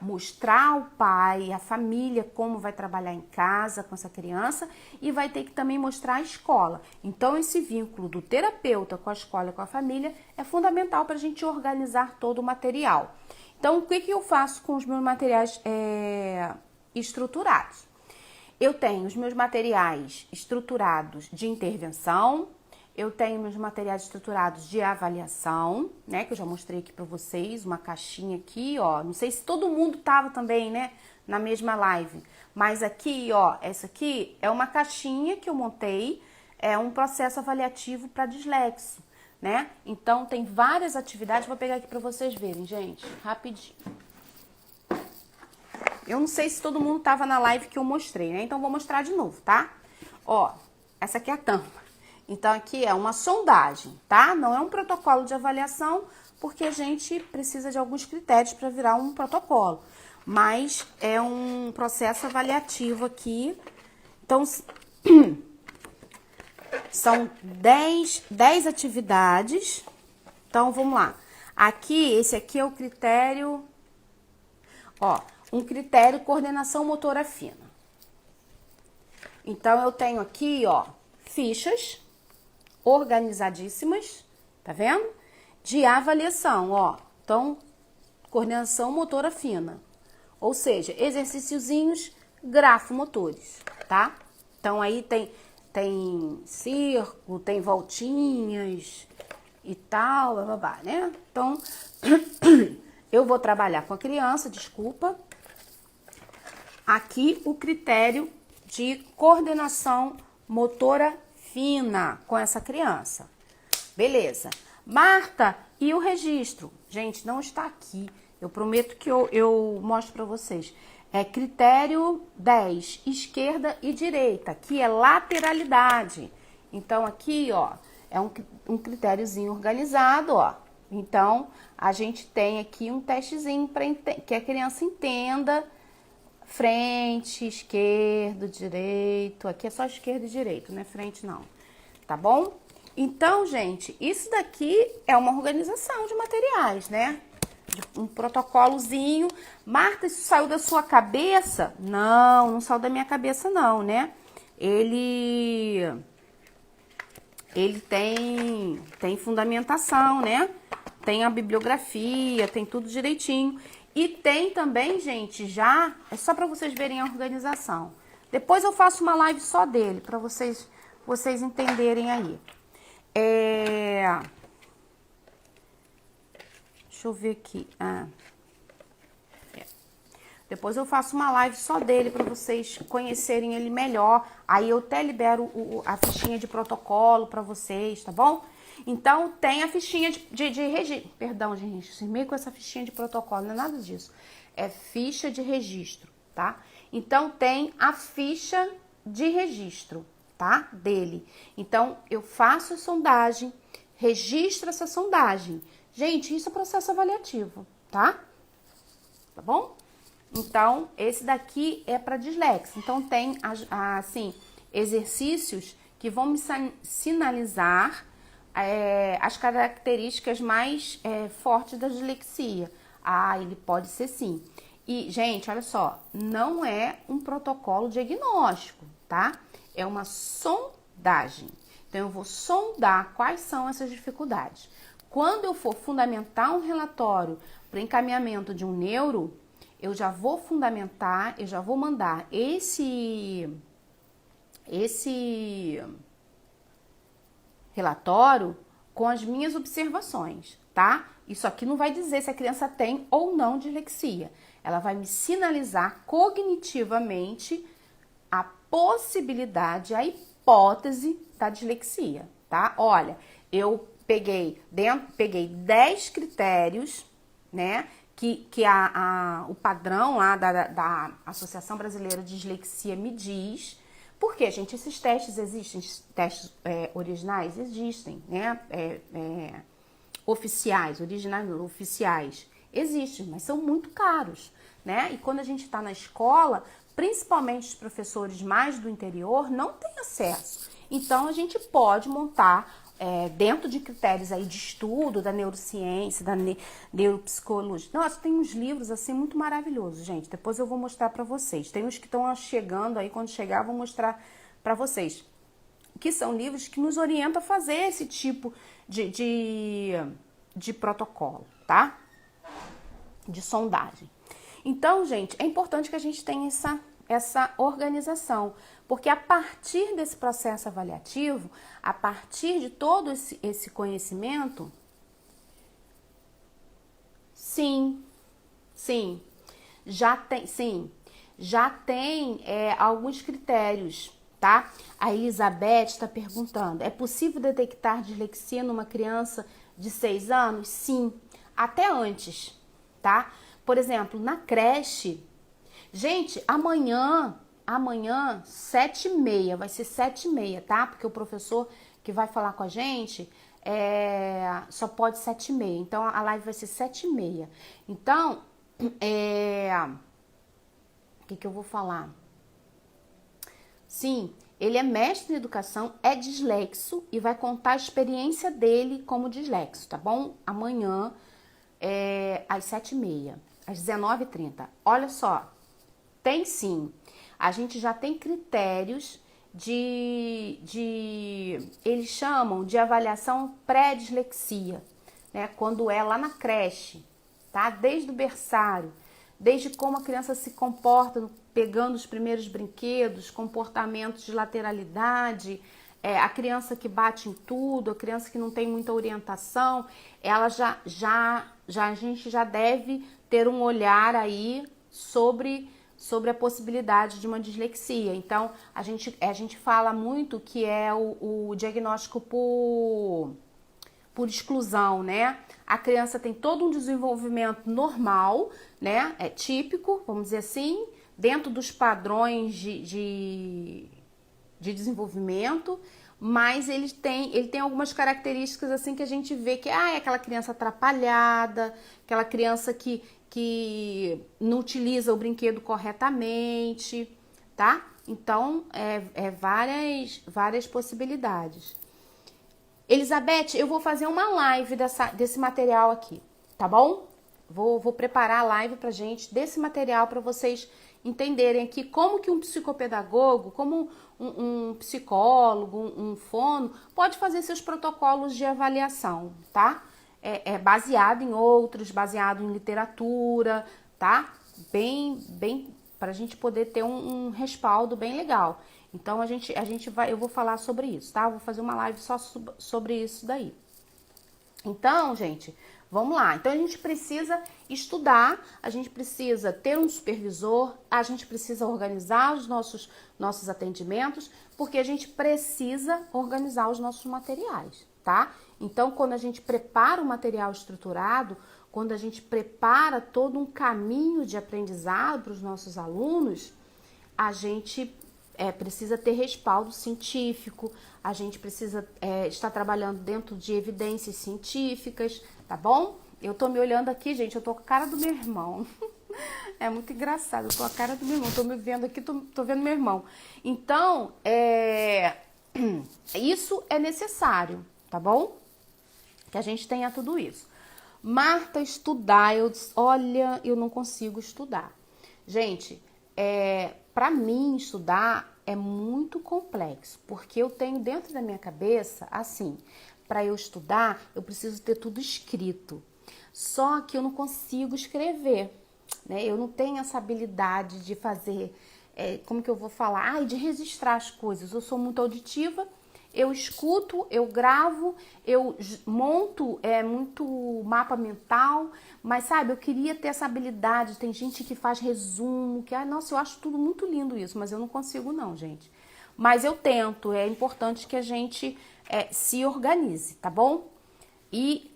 mostrar ao pai, à família, como vai trabalhar em casa com essa criança e vai ter que também mostrar a escola. Então, esse vínculo do terapeuta com a escola e com a família é fundamental para a gente organizar todo o material. Então, o que eu faço com os meus materiais estruturados? Eu tenho os meus materiais estruturados de intervenção, eu tenho meus materiais estruturados de avaliação, né, que eu já mostrei aqui para vocês, uma caixinha aqui, ó, não sei se todo mundo tava também, né, na mesma live, mas aqui, ó, essa aqui é uma caixinha que eu montei, é um processo avaliativo para dislexo, né, então tem várias atividades, vou pegar aqui para vocês verem, gente, rapidinho. Eu não sei se todo mundo tava na live que eu mostrei, né, então vou mostrar de novo, tá? Ó, essa aqui é a tampa. Então, aqui é uma sondagem, tá? Não é um protocolo de avaliação, porque a gente precisa de alguns critérios para virar um protocolo. Mas é um processo avaliativo aqui. Então, são 10 atividades. Então, vamos lá. Aqui, esse aqui é o critério... Ó, um critério coordenação motora fina. Então, eu tenho aqui, ó, fichas organizadíssimas, tá vendo? De avaliação, ó. Então, coordenação motora fina. Ou seja, exercíciozinhos grafomotores, tá? Então, aí tem círculo, tem voltinhas e tal, babá, né? Então, eu vou trabalhar com a criança, desculpa. Aqui, o critério de coordenação motora fina com essa criança. Beleza. Marta, e o registro? Gente, não está aqui. Eu prometo que eu mostro para vocês. É critério 10, esquerda e direita, que é lateralidade. Então, aqui, ó, é um critériozinho organizado, ó. Então, a gente tem aqui um testezinho para que a criança entenda frente, esquerdo, direito. Aqui é só esquerdo e direito, não é frente não. Tá bom? Então, gente, isso daqui é uma organização de materiais, né? Um protocolozinho. Marta, isso saiu da sua cabeça? Não, não saiu da minha cabeça não, né? Ele tem fundamentação, né? Tem a bibliografia, tem tudo direitinho. E tem também, gente, já, é só para vocês verem a organização. Depois eu faço uma live só dele, para vocês entenderem aí. Deixa eu ver aqui. Depois eu faço uma live só dele, para vocês conhecerem ele melhor. Aí eu até libero a fichinha de protocolo para vocês, tá bom? Então, tem a fichinha de registro. Perdão, gente, meio com essa fichinha de protocolo, não é nada disso. É ficha de registro, tá? Então, tem a ficha de registro, tá? Dele. Então, eu faço a sondagem, registro essa sondagem. Gente, isso é processo avaliativo, tá? Tá bom? Então, esse daqui é para dislexia. Então, tem, assim, exercícios que vão me sinalizar as características mais fortes da dislexia. Ele pode ser sim. E, gente, olha só, não é um protocolo diagnóstico, tá? É uma sondagem. Então, eu vou sondar quais são essas dificuldades. Quando eu for fundamentar um relatório para encaminhamento de um neuro, eu já vou fundamentar, eu já vou mandar esse relatório com as minhas observações. tá? Isso aqui não vai dizer se a criança tem ou não dislexia. Ela vai me sinalizar cognitivamente a possibilidade, a hipótese da dislexia, tá? Olha, eu peguei 10 critérios, né? Que o padrão lá da Associação Brasileira de Dislexia me diz. Porque, gente, esses testes existem, testes originais existem, né? Oficiais, originais não, oficiais, existem, mas são muito caros, né? E quando a gente está na escola, principalmente os professores mais do interior não têm acesso. Então, a gente pode montar dentro de critérios aí de estudo da neurociência, da neuropsicologia. Nossa, tem uns livros assim muito maravilhosos, gente. Depois eu vou mostrar para vocês. Tem uns que estão chegando aí, quando chegar eu vou mostrar para vocês. Que são livros que nos orientam a fazer esse tipo de protocolo, tá? De sondagem. Então, gente, é importante que a gente tenha essa organização, porque a partir desse processo avaliativo, a partir de todo esse conhecimento, sim, já tem alguns critérios, tá? A Elizabeth está perguntando, é possível detectar dislexia numa criança de 6 anos? Sim, até antes, tá? Por exemplo, na creche, gente, amanhã 7h30, vai ser 7h30, tá? Porque o professor que vai falar com a gente só pode 7h30, então a live vai ser 7h30. Então, o que eu vou falar? Sim, ele é mestre em educação, é dislexo e vai contar a experiência dele como dislexo, tá bom? Amanhã, às 7h30, às 19h30. Olha só, tem sim. A gente já tem critérios eles chamam de avaliação pré-dislexia, né? Quando é lá na creche, tá? Desde o berçário, desde como a criança se comporta pegando os primeiros brinquedos, comportamentos de lateralidade, a criança que bate em tudo, a criança que não tem muita orientação, ela a gente já deve ter um olhar aí sobre a possibilidade de uma dislexia. Então, a gente fala muito que é o diagnóstico por exclusão, né? A criança tem todo um desenvolvimento normal, né? É típico, vamos dizer assim, dentro dos padrões de desenvolvimento, mas ele tem algumas características assim que a gente vê que é aquela criança atrapalhada, aquela criança que não utiliza o brinquedo corretamente, tá? Então, várias possibilidades. Elizabeth, eu vou fazer uma live desse material aqui, tá bom? Vou preparar a live pra gente desse material para vocês entenderem aqui como que um psicopedagogo, como um psicólogo, um fono, pode fazer seus protocolos de avaliação, tá? Baseado em outros, baseado em literatura, tá? Bem para a gente poder ter um respaldo bem legal. Então eu vou falar sobre isso, tá? Eu vou fazer uma live só sobre isso daí. Então, gente, vamos lá. Então a gente precisa estudar, a gente precisa ter um supervisor, a gente precisa organizar os nossos atendimentos, porque a gente precisa organizar os nossos materiais, tá? Então, quando a gente prepara o material estruturado, quando a gente prepara todo um caminho de aprendizado para os nossos alunos, a gente precisa ter respaldo científico, a gente precisa estar trabalhando dentro de evidências científicas, tá bom? Eu tô me olhando aqui, gente, eu tô com a cara do meu irmão. É muito engraçado, eu tô com a cara do meu irmão, tô me vendo aqui, tô vendo meu irmão. Então, isso é necessário, tá bom? Que a gente tenha tudo isso. Marta, estudar, olha, eu não consigo estudar. Gente, para mim estudar é muito complexo, porque eu tenho dentro da minha cabeça, assim, para eu estudar, eu preciso ter tudo escrito. Só que eu não consigo escrever, né? Eu não tenho essa habilidade de fazer, como que eu vou falar? De registrar as coisas. Eu sou muito auditiva, eu escuto, eu gravo, eu monto muito mapa mental, mas sabe, eu queria ter essa habilidade. Tem gente que faz resumo, que, nossa, eu acho tudo muito lindo isso, mas eu não consigo não, gente. Mas eu tento, é importante que a gente se organize, tá bom? E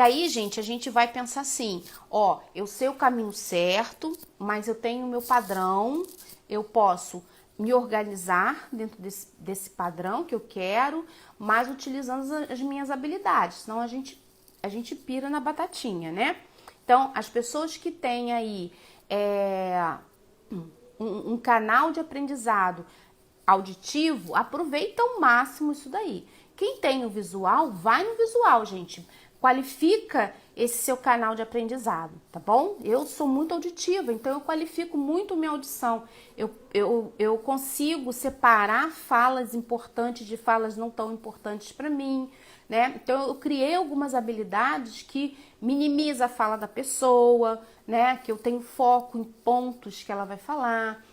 aí, gente, a gente vai pensar assim, ó, eu sei o caminho certo, mas eu tenho o meu padrão, eu posso me organizar dentro desse padrão que eu quero, mas utilizando as minhas habilidades, senão a gente pira na batatinha, né? Então, as pessoas que têm aí um canal de aprendizado auditivo, aproveita ao máximo isso daí. Quem tem o visual, vai no visual, gente. Qualifica esse seu canal de aprendizado, tá bom? Eu sou muito auditiva, então eu qualifico muito minha audição. Eu consigo separar falas importantes de falas não tão importantes para mim, né? Então eu criei algumas habilidades que minimiza a fala da pessoa, né? Que eu tenho foco em pontos que ela vai falar.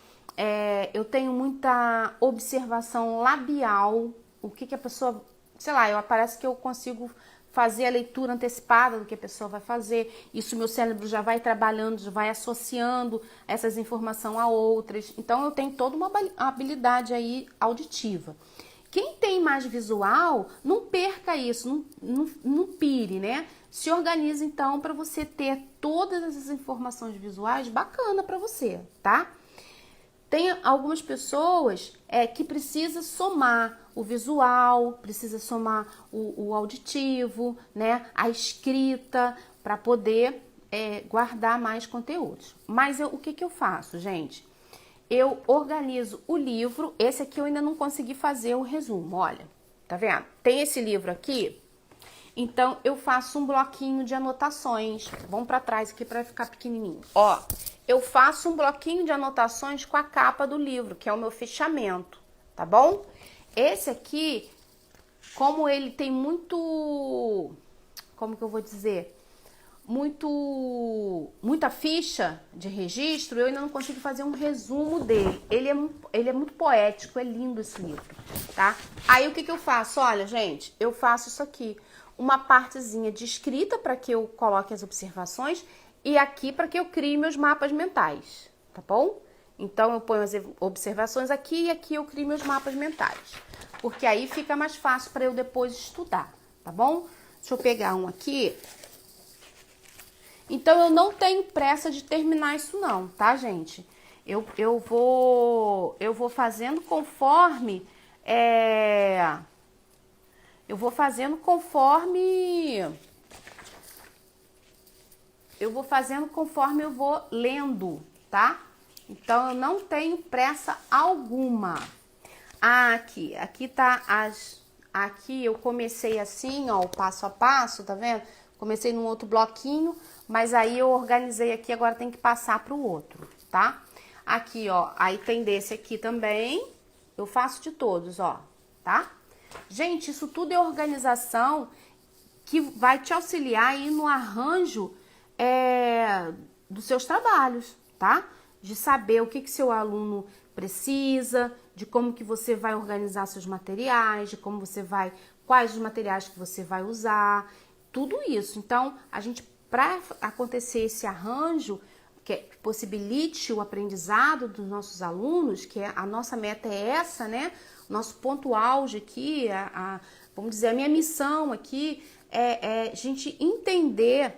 Eu tenho muita observação labial, o que a pessoa, sei lá, parece que eu consigo fazer a leitura antecipada do que a pessoa vai fazer. Isso meu cérebro já vai trabalhando, já vai associando essas informações a outras. Então eu tenho toda uma habilidade aí auditiva. Quem tem mais visual, não perca isso, não pire, né? Se organize então para você ter todas essas informações visuais bacana para você, tá? Tem algumas pessoas que precisa somar o visual, precisa somar o auditivo, né? A escrita, para poder guardar mais conteúdos. Mas o que eu faço, gente? Eu organizo o livro. Esse aqui eu ainda não consegui fazer o resumo, olha. Tá vendo? Tem esse livro aqui. Então, eu faço um bloquinho de anotações. Vamos para trás aqui para ficar pequenininho. Ó, eu faço um bloquinho de anotações com a capa do livro, que é o meu fichamento, tá bom? Esse aqui, como ele tem muito... Como que eu vou dizer? Muita ficha de registro, eu ainda não consigo fazer um resumo dele. Ele é muito poético, é lindo esse livro, tá? Aí, o que eu faço? Olha, gente, eu faço isso aqui. Uma partezinha de escrita para que eu coloque as observações e aqui para que eu crie meus mapas mentais, tá bom? Então, eu ponho as observações aqui e aqui eu crio meus mapas mentais, porque aí fica mais fácil para eu depois estudar, tá bom? Deixa eu pegar um aqui. Então, eu não tenho pressa de terminar isso não, tá, gente? Eu vou fazendo conforme... Eu vou fazendo conforme eu vou lendo, tá? Então, eu não tenho pressa alguma. Aqui tá aqui eu comecei assim, ó, o passo a passo, tá vendo? Comecei num outro bloquinho, mas aí eu organizei aqui, agora tem que passar pro outro, tá? Aqui, ó, aí tem desse aqui também, eu faço de todos, ó, tá? Gente, isso tudo é organização que vai te auxiliar aí no arranjo dos seus trabalhos, tá? De saber o que seu aluno precisa, de como que você vai organizar seus materiais, de como você vai, quais os materiais que você vai usar, tudo isso. Então, para acontecer esse arranjo, que possibilite o aprendizado dos nossos alunos, que a nossa meta é essa, né? Nosso ponto auge aqui, vamos dizer, a minha missão aqui é a gente entender.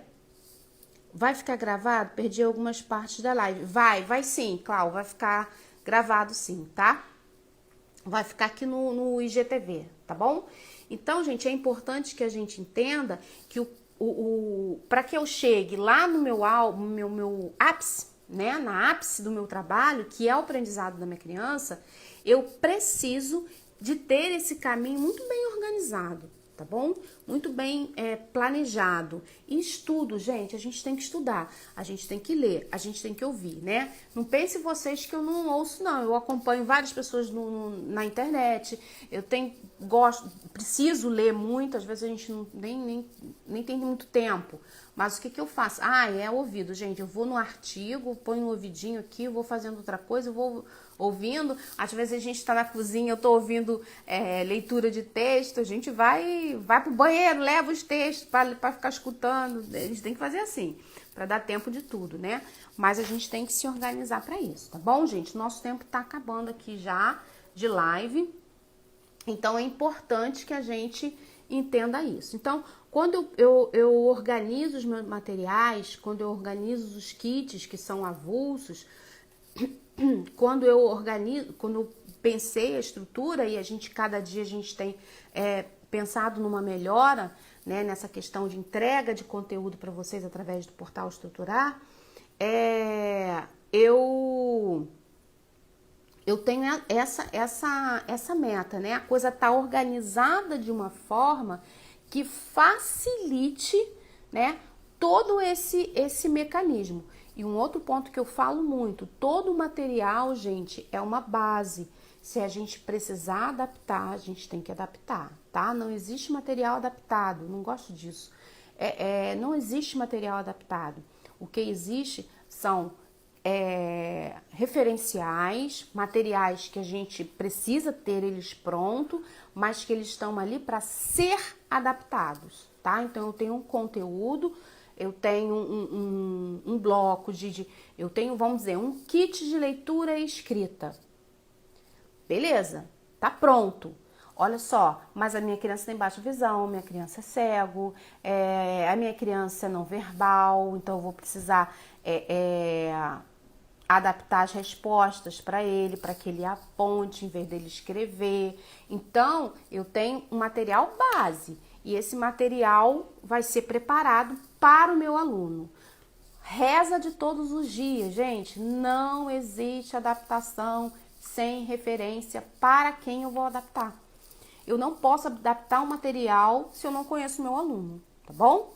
Vai ficar gravado? Perdi algumas partes da live. Vai sim, Cláudio, vai ficar gravado sim, tá? Vai ficar aqui no IGTV, tá bom? Então, gente, é importante que a gente entenda que para que eu chegue lá no meu ápice, né, na ápice do meu trabalho, que é o aprendizado da minha criança, eu preciso de ter esse caminho muito bem organizado, tá bom? Muito bem planejado. E estudo, gente, a gente tem que estudar, a gente tem que ler, a gente tem que ouvir, né? Não pense vocês que eu não ouço, não. Eu acompanho várias pessoas na internet, preciso ler muito, às vezes a gente nem tem muito tempo. Mas o que que eu faço? Ah, é ouvido, gente. Eu vou no artigo, ponho um ouvidinho aqui, vou fazendo outra coisa, eu vou ouvindo. Às vezes a gente está na cozinha, eu tô ouvindo leitura de texto, a gente vai pro banheiro, leva os textos para ficar escutando. A gente tem que fazer assim, para dar tempo de tudo, né? Mas a gente tem que se organizar para isso, tá bom, gente? Nosso tempo tá acabando aqui já de live. Então, é importante que a gente entenda isso. Então, quando eu organizo os meus materiais, quando eu organizo os kits que são avulsos, quando eu pensei a estrutura e cada dia a gente tem pensado numa melhora, né, nessa questão de entrega de conteúdo para vocês através do Portal Estruturar, eu tenho essa meta, né? A coisa tá organizada de uma forma que facilite, né, todo esse mecanismo. E um outro ponto que eu falo muito, todo material, gente, é uma base. Se a gente precisar adaptar, a gente tem que adaptar, tá? Não existe material adaptado, não gosto disso. Não existe material adaptado. O que existe são referenciais, materiais que a gente precisa ter eles prontos, mas que eles estão ali para ser adaptados, tá? Então eu tenho um conteúdo, eu tenho um bloco eu tenho, vamos dizer, um kit de leitura e escrita. Beleza, tá pronto. Olha só, mas a minha criança tem baixa visão, minha criança é cego, a minha criança é não verbal, então eu vou precisar adaptar as respostas para ele, para que ele aponte em vez dele escrever. Então, eu tenho um material base e esse material vai ser preparado para o meu aluno. Reza de todos os dias, gente, não existe adaptação sem referência para quem eu vou adaptar. Eu não posso adaptar um material se eu não conheço o meu aluno, tá bom?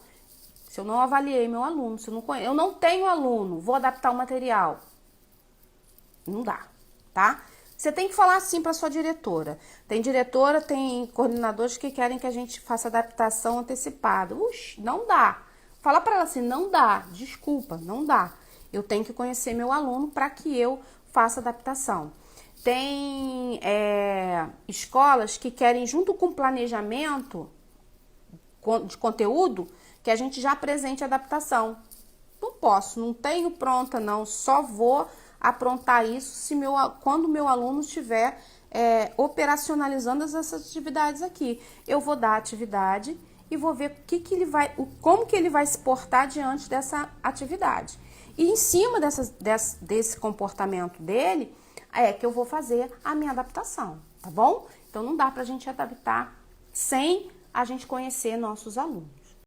Se eu não avaliei meu aluno, se eu não tenho aluno, vou adaptar o material. Não dá, tá? Você tem que falar assim para sua diretora. Tem diretora, tem coordenadores que querem que a gente faça adaptação antecipada. Não dá. Fala para ela assim, não dá, desculpa, não dá. Eu tenho que conhecer meu aluno para que eu faça adaptação. Tem escolas que querem, junto com o planejamento de conteúdo, que a gente já apresente a adaptação. Não posso, não tenho pronta não, só vou aprontar isso quando o meu aluno estiver operacionalizando essas atividades aqui. Eu vou dar a atividade e vou ver como que ele vai se portar diante dessa atividade. E em cima desse comportamento dele, que eu vou fazer a minha adaptação, tá bom? Então não dá pra gente adaptar sem a gente conhecer nossos alunos.